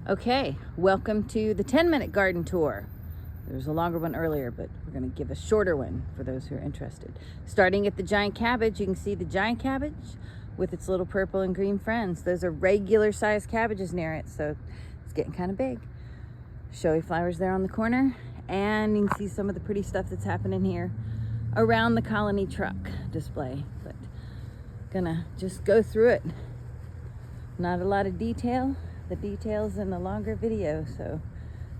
Okay, welcome to the 10-minute garden tour. There was a longer one earlier, but we're going to give a shorter one for those who are interested. Starting at the giant cabbage, you can see the giant cabbage with its little purple and green friends. Those are regular sized cabbages near it, so it's getting kind of big. Showy flowers there on the corner, and you can see some of the pretty stuff that's happening here around the colony truck display. But gonna just go through it. Not a lot of detail. The details in the longer video. So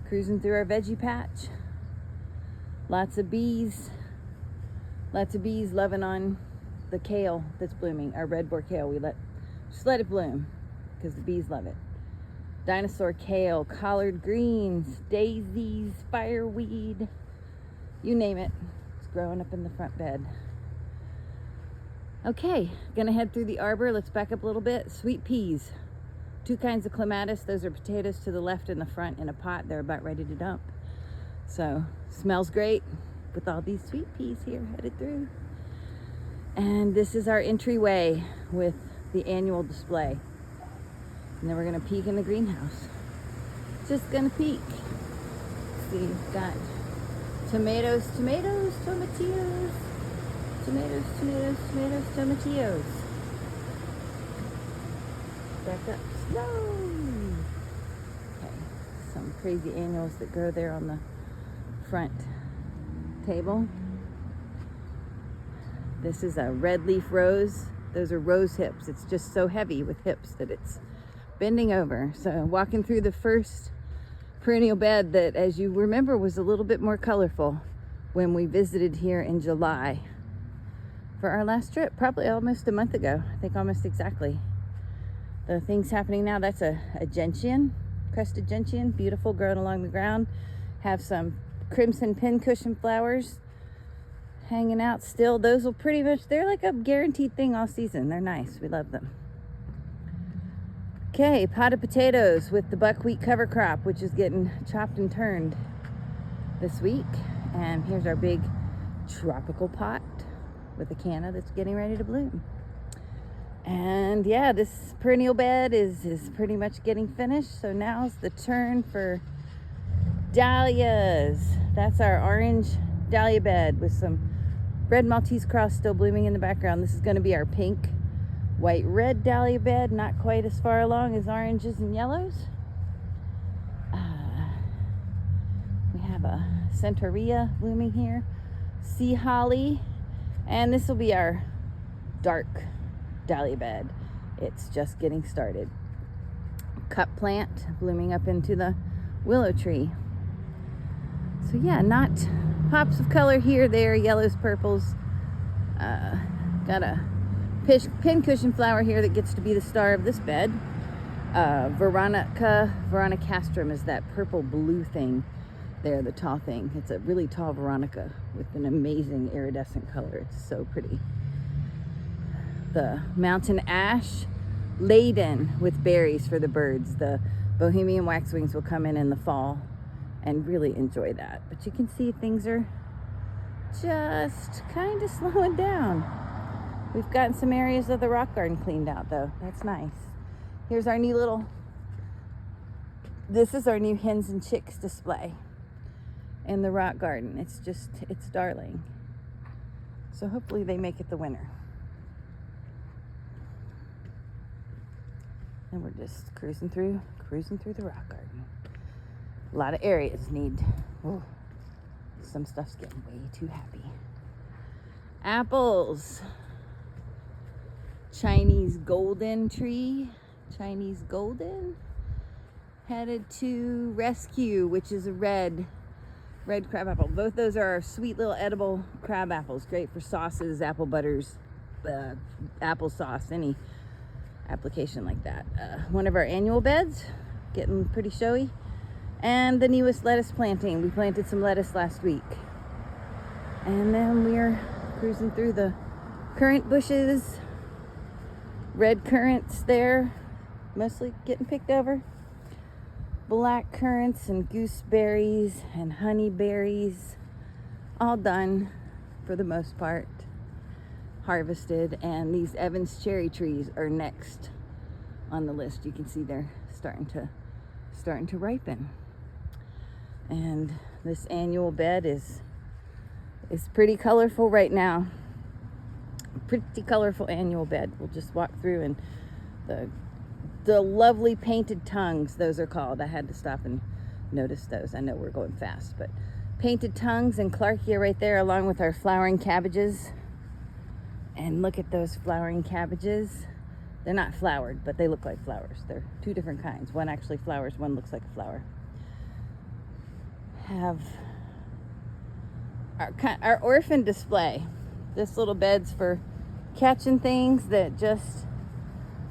cruising through our veggie patch. Lots of bees loving on the kale that's blooming, our red boar kale. We just let it bloom because the bees love it. Dinosaur kale, collard greens, daisies, fireweed, you name it. It's growing up in the front bed. Okay, gonna head through the arbor. Let's back up a little bit. Sweet peas. 2 kinds of clematis. Those are potatoes to the left and the front in a pot. They're about ready to dump. So smells great with all these sweet peas here headed through. And this is our entryway with the annual display. And then we're gonna peek in the greenhouse. Just gonna peek. See, we've got tomatoes, tomatillos, tomatillos. Back up slow. Okay, some crazy annuals that grow there on the front table. This is a red leaf rose. Those are rose hips. It's just so heavy with hips that it's bending over. So walking through the first perennial bed that, as you remember, was a little bit more colorful when we visited here in July for our last trip, probably almost a month ago. I think almost exactly. The things happening now, that's a gentian, crested gentian, beautiful, growing along the ground. Have some crimson pincushion flowers hanging out still. Those will pretty much, they're like a guaranteed thing all season. They're nice, we love them. Okay, potted potatoes with the buckwheat cover crop, which is getting chopped and turned this week. And here's our big tropical pot with a canna that's getting ready to bloom. And yeah, this perennial bed is pretty much getting finished. So now's the turn for dahlias. That's our orange dahlia bed with some red Maltese cross still blooming in the background. This is going to be our pink, white, red dahlia bed. Not quite as far along as oranges and yellows. We have a centaurea blooming here. Sea holly. And this will be our dark dahlia bed. It's just getting started. Cup plant blooming up into the willow tree. So yeah, not pops of color here, there, yellows, purples. Got a pincushion flower here that gets to be the star of this bed. Veronicastrum is that purple blue thing there, the tall thing. It's a really tall Veronica with an amazing iridescent color. It's so pretty. The mountain ash laden with berries for the birds. The Bohemian waxwings will come in the fall and really enjoy that. But you can see things are just kind of slowing down. We've gotten some areas of the rock garden cleaned out though. That's nice. Here's our new little, this is our new hens and chicks display in the rock garden. It's darling. So hopefully they make it the winter. And we're just cruising through the rock garden. A lot of areas need, some stuff's getting way too happy. Apples. Chinese golden tree. Chinese golden. Headed to Rescue, which is a red crab apple. Both those are our sweet little edible crab apples. Great for sauces, apple butters, applesauce, any application like that. One of our annual beds, getting pretty showy. And the newest lettuce planting. We planted some lettuce last week. And then we're cruising through the currant bushes. Red currants there, mostly getting picked over. Black currants and gooseberries and honeyberries. All done for the most part. Harvested. And these Evans cherry trees are next on the list. You can see they're starting to starting to ripen. And this annual bed is pretty colorful right now. Pretty colorful annual bed. We'll just walk through, and the lovely painted tongues, those are called. I had to stop and notice those. I know we're going fast, but painted tongues and Clarkia right there, along with our flowering cabbages. And look at those flowering cabbages. They're not flowered, but they look like flowers. They're two different kinds. One actually flowers, one looks like a flower. Have our orphan display. This little bed's for catching things that just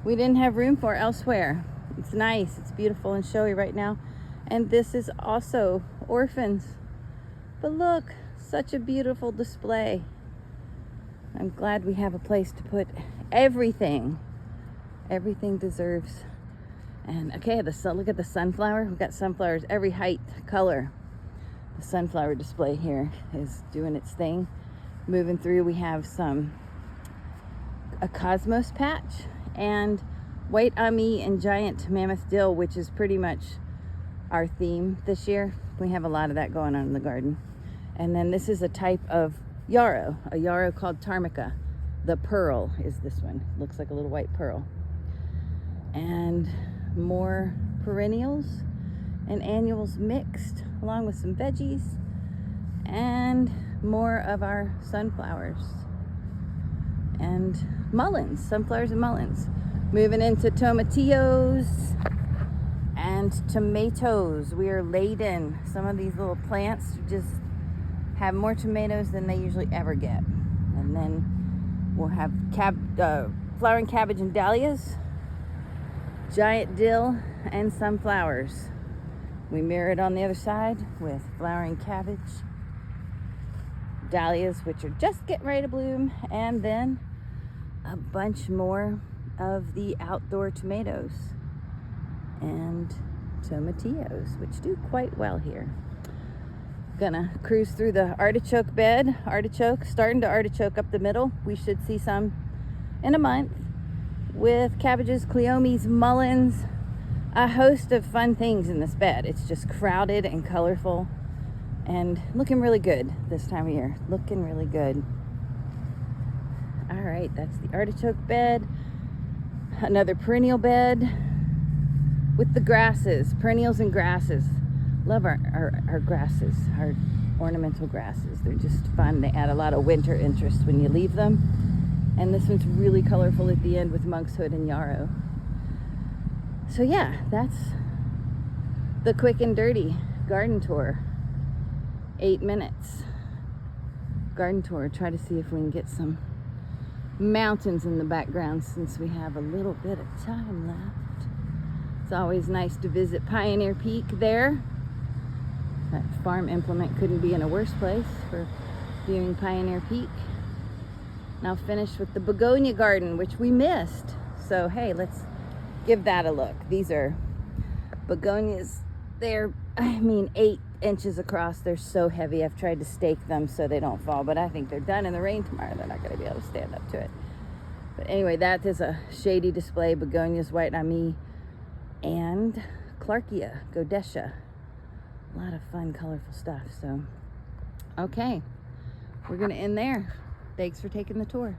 we didn't have room for elsewhere. It's nice, it's beautiful and showy right now. And this is also orphans. But look, such a beautiful display. I'm glad we have a place to put everything. Everything deserves. And okay, look at the sunflower. We've got sunflowers every height, color. The sunflower display here is doing its thing. Moving through, we have a cosmos patch and white ami and giant mammoth dill, which is pretty much our theme this year. We have a lot of that going on in the garden. And then this is a type of yarrow, a yarrow called Tarmica. The pearl is this one. Looks like a little white pearl. And more perennials and annuals mixed, along with some veggies, and more of our sunflowers and mullins, sunflowers and mullins. Moving into tomatillos and tomatoes. We are laden. Some of these little plants just have more tomatoes than they usually ever get. And then we'll have flowering cabbage and dahlias, giant dill, and sunflowers. We mirror it on the other side with flowering cabbage, dahlias, which are just getting ready to bloom, and then a bunch more of the outdoor tomatoes and tomatillos, which do quite well here. Gonna cruise through the artichoke bed. Artichoke, starting to artichoke up the middle. We should see some in a month, with cabbages, cleomes, mullins, a host of fun things in this bed. It's just crowded and colorful and looking really good this time of year. Looking really good. All right, that's the artichoke bed. Another perennial bed with the grasses, perennials and grasses. Love our grasses, our ornamental grasses. They're just fun. They add a lot of winter interest when you leave them. And this one's really colorful at the end with monkshood and yarrow. So yeah, that's the quick and dirty garden tour. 8 minutes garden tour. Try to see if we can get some mountains in the background since we have a little bit of time left. It's always nice to visit Pioneer Peak there. That farm implement couldn't be in a worse place for viewing Pioneer Peak. Now finish with the begonia garden, which we missed. So hey, let's give that a look. These are begonias. They're, 8 inches across. They're so heavy. I've tried to stake them so they don't fall, but I think they're done in the rain tomorrow. They're not going to be able to stand up to it. But anyway, that is a shady display. Begonias, white ami, and Clarkia, Godesha. A lot of fun, colorful stuff. So, okay, we're going to end there. Thanks for taking the tour.